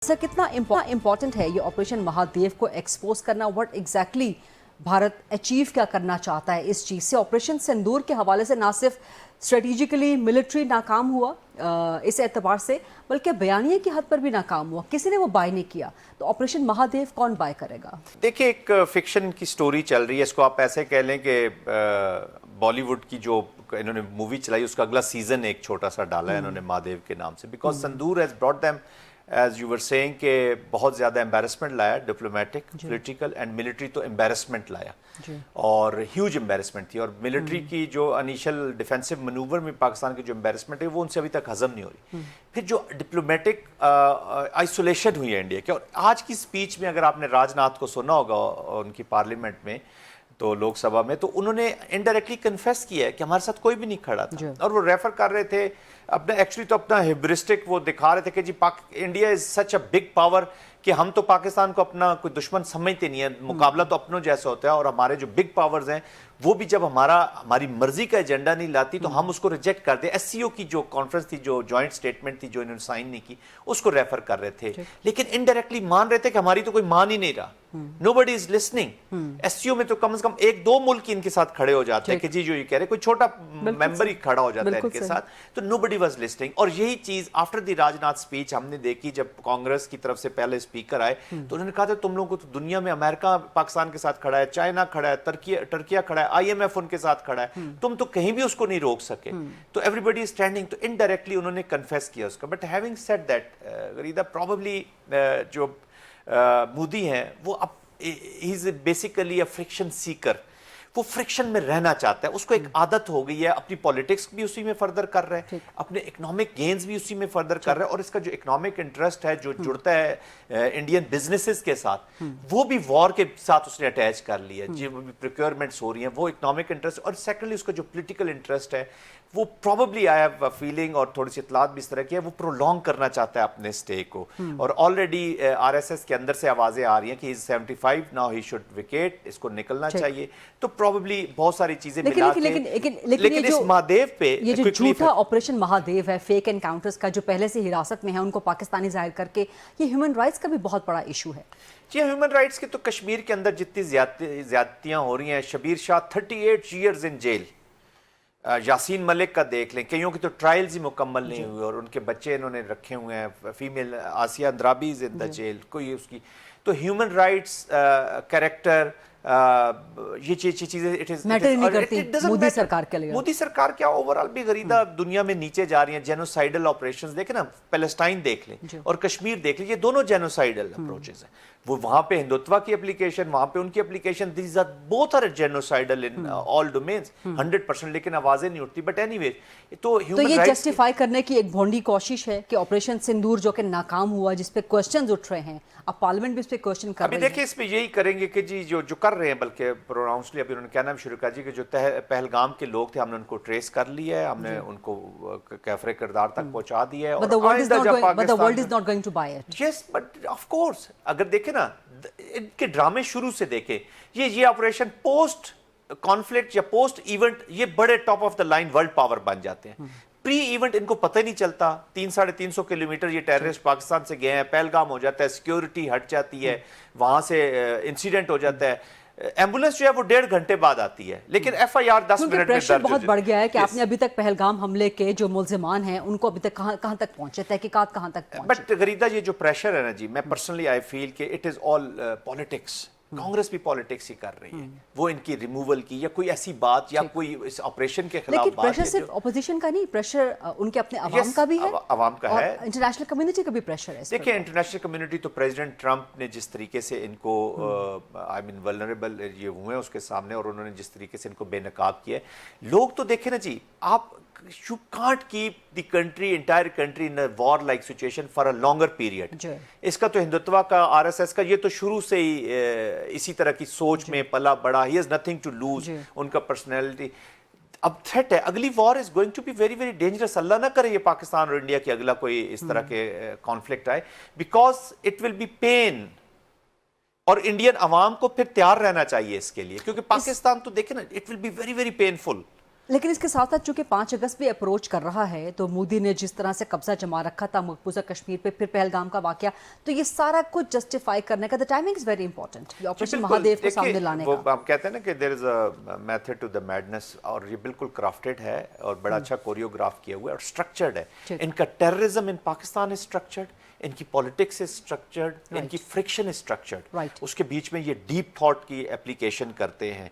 Sir कितना important है ये ऑपरेशन महादेव को एक्सपोज करना, व्हाट एग्जैक्टली भारत अचीव क्या करना चाहता है इस चीज़ से। ऑपरेशन सिंदूर के हवाले से ना सिर्फ स्ट्रेटेजिकली मिलिट्री नाकाम हुआ इस एतबार से, बल्कि बयानिए की हद पर भी नाकाम हुआ, किसी ने वो बाय नहीं किया, तो ऑपरेशन महादेव कौन बाय करेगा? देखिए, एक फिक्शन की स्टोरी चल रही है, इसको आप ऐसे कह लें कि बॉलीवुड की जो इन्होंने मूवी चलाई उसका अगला सीजन एक छोटा सा डाला है इन्होंने महादेव के नाम से, because Sindoor has brought them as you were saying कि बहुत ज़्यादा एम्बेरसमेंट लाया, डिप्लोमेटिक, पॉलिटिकल एंड मिलिट्री, तो एम्बेरसमेंट लाया और ह्यूज एम्बेरसमेंट थी। और मिलिट्री की जो इनिशियल डिफेंसिव मनूवर में पाकिस्तान की जो एम्बेरसमेंट है वो उनसे अभी तक हजम नहीं हो रही। फिर जो डिप्लोमेटिक आइसोलेशन हुई है इंडिया की, और आज की स्पीच में अगर आपने राजनाथ को सुना होगा उनकी पार्लियामेंट में, तो लोकसभा में, तो उन्होंने इनडायरेक्टली कन्फेस किया है कि हमारे साथ कोई भी नहीं खड़ा था, और वो रेफर कर रहे थे अपना, एक्चुअली तो अपना हिब्रिस्टिक वो दिखा रहे थे कि जी India is such a big power कि हम तो पाकिस्तान को अपना कोई दुश्मन समझते नहीं है, मुकाबला तो अपनों जैसा होता है, और हमारे जो बिग पावर्स हैं वो भी जब हमारी मर्जी का एजेंडा नहीं लाती तो हम उसको रिजेक्ट कर दे। एससीओ की जो कॉन्फ्रेंस थी, जो जॉइंट स्टेटमेंट थी जो इन्होंने साइन नहीं की, उसको रेफर कर रहे थे, लेकिन इनडायरेक्टली मान रहे थे कि हमारी तो कोई मान ही नहीं रहा, नोबडी इज लिसनिंग। एससीओ में तो कम से कम एक दो मुल्क इनके साथ खड़े हो जाते हैं कि जी जो ये कह रहे, कोई छोटा मेंबर ही खड़ा हो जाता है इनके साथ, तो नोबडी वाज लिसनिंग। और यही चीज आफ्टर द राजनाथ स्पीच हमने देखी, जब कांग्रेस की तरफ से पहले स्पीकर आए तो उन्होंने कहा था तुम लोगों को तो दुनिया में अमेरिका पाकिस्तान के साथ खड़ा है, चाइना खड़ा है, टर्किया खड़ा है, आईएमएफ उनके साथ खड़ा है, तुम तो कहीं भी उसको नहीं रोक सके, तो एवरीबॉडी इज स्टैंडिंग। तो इनडायरेक्टली उन्होंने कन्फेस किया उसका। बट हैविंग सेड दैट, गरीदा प्रोबेबली जो मोदी हैं वो अब he is basically a friction seeker, वो फ्रिक्शन में रहना चाहता है, उसको एक आदत हो गई है, अपनी पॉलिटिक्स भी उसी में फर्दर कर रहे हैं, अपने इकोनॉमिक गेन्स भी उसी में फर्दर कर रहे हैं, और इसका जो इकोनॉमिक इंटरेस्ट है जो जुड़ता है इंडियन बिजनेसेस के साथ, वो भी वॉर के साथ उसने अटैच कर लिया है, जो भी प्रोक्योरमेंट्स हो रही हैं वो इकोनॉमिक इंटरेस्ट, और सेकेंडली उसका जो पोलिटिकल इंटरेस्ट है वो प्रॉबली आई हैव फीलिंग, और थोड़ी सी इतलात भी इस तरह की है, वो प्रोलॉन्ग करना चाहता है अपने स्टे को। और ऑलरेडी आरएसएस के अंदर से आवाजें आ रही हैं कि 75 नाउ ही शुड विकेट, इसको निकलना चाहिए। तो प्रॉबली बहुत सारी चीजें मिला के, लेकिन इस महादेव पे ये जो झूठा ऑपरेशन महादेव है, फेक एनकाउंटर्स का, जो पहले से हिरासत में है उनको पाकिस्तानी जाहिर करके, ये ह्यूमन राइट्स का भी बहुत बड़ा इशू है। जी, ह्यूमन राइट्स की तो कश्मीर के अंदर जितनी ज्यादतियां हो रही हैं, Shabir Shah 38 years in jail, Yasin Malik का देख लें, कईयों की तो ट्रायल्स ही मुकम्मल नहीं हुए और उनके बच्चे इन्होंने रखे हुए हैं, female Asiya Andrabi is in the jail, कोई उसकी तो ह्यूमन राइट्स कैरेक्टर ये चीजें इट इज मैटर नहीं करती मोदी सरकार के लिए। मोदी सरकार क्या ओवरऑल भी गरीदा दुनिया में नीचे जा रही है। जेनोसाइडल ऑपरेशंस देखें ना, पैलेस्टाइन देख लें और कश्मीर देख लें, ये दोनों जेनोसाइडल अप्रोचेस हैं। वो वहां पे हिंदुत्व की एप्लीकेशन, वहां पे उनकी application, these are both are genocidal in all domains 100%, लेकिन आवाजें नहीं उठती। बट एनीवेज, तो ये जस्टिफाई करने की एक भोंडी कोशिश है कि ऑपरेशन सिंदूर जो कि नाकाम हुआ, जिस पे क्वेश्चंस उठ रहे हैं, अब पार्लियामेंट भी इस पे क्वेश्चन कर रही है। अभी देखिए, इसमें यही करेंगे कि जी जो कर रहे हैं, बल्कि प्रोनाउंसली अभी उन्होंने कहना भी शुरू कर जी कि जो पहलगाम के लोग थे हमने उनको ट्रेस कर लिया है, हमने उनको कैफरे किरदार तक पहुंचा दिया है। But the world is not going to buy it. Yes, but of course, अगर देखें ना, इनके ड्रामे शुरू से देखें, ये ऑपरेशन पोस्ट कॉन्फ्लिक्ट या पोस्ट इवेंट ये बड़े top of the line world power बन जाते हैं। प्री इवेंट इनको पता ही नहीं चलता, 300-350 किलोमीटर ये टेररिस्ट पाकिस्तान से गए हैं, पहलगाम हो जाता है, सिक्योरिटी हट जाती है, वहां से इंसिडेंट हो जाता है, एम्बुलेंस जो है वो 1.5 घंटे बाद आती है, लेकिन एफआईआर 10 मिनट में प्रेशर बहुत बढ़ गया है कि आपने अभी तक पहलगाम हमले के जो मुल्जिमान हैं उनको अभी तक कहां तक पहुंचे, तहकीकात कहां तक पहुंचे। बट गरीदा ये जो प्रेशर है ना जी, मैं पर्सनली आई फील कि it is all politics. Congress भी पॉलिटिक्स ही कर रही है, वो इनकी रिमूवल की या कोई ऐसी बात या कोई इस ऑपरेशन के खिलाफ लेकिन प्रेशर सिर्फ ऑपोजिशन का नहीं, प्रेशर उनके अपने अवाम का भी है, अवाम का है, इंटरनेशनल कम्युनिटी का भी प्रेशर है। देखिए, इंटरनेशनल कम्युनिटी तो प्रेसिडेंट ट्रंप ने जिस तरीके से इनको आई मीन वल्नरेबल ये हुए हैं उसके सामने, और उन्होंने जिस तरीके से इनको बेनकाब किया, लोग तो देखे ना जी, आप you can't keep the entire country in a war like situation for a longer period. इसका तो हिंदुत्व का, आरएसएस का, ये तो शुरू से ही इसी तरह की सोच में पला बड़ा, he has nothing to lose, उनका पर्सनैलिटी। अब थ्रेट है, अगली war is going to be very very dangerous. अल्लाह ना करे ये पाकिस्तान और इंडिया की अगला कोई इस तरह के कॉन्फ्लिक्ट आए, because it will be pain, और इंडियन अवाम को फिर तैयार रहना चाहिए इसके लिए, क्योंकि पाकिस्तान तो देखे ना, it will B very very painful. لیکن اس کے ساتھ ساتھ چونکہ 5 اگست بھی اپروچ کر رہا ہے تو مودی نے جس طرح سے قبضہ جما رکھا تھا مقبوضہ کشمیر پہ، پھر پہلگام کا واقعہ، تو یہ سارا کچھ جسٹیفائی کرنے کا ٹائمنگ از ویری امپورٹنٹ، یہ آپریشن مہادیو کو سامنے لانے وہ کا. ہم کہتے ہیں نا کہ there is a method to the madness, اور یہ بالکل کرافٹڈ ہے اور بڑا اچھا کوریوگراف کیا ہوا ہے اور اسٹرکچرڈ ہے. ان کا terrorism in Pakistan is structured, ان کی پالیٹکس از اسٹرکچرڈ، ان کی فرکشن از اسٹرکچرڈ. اس کے بیچ میں یہ ڈیپ تھاٹ کی اپلیکیشن کرتے ہیں.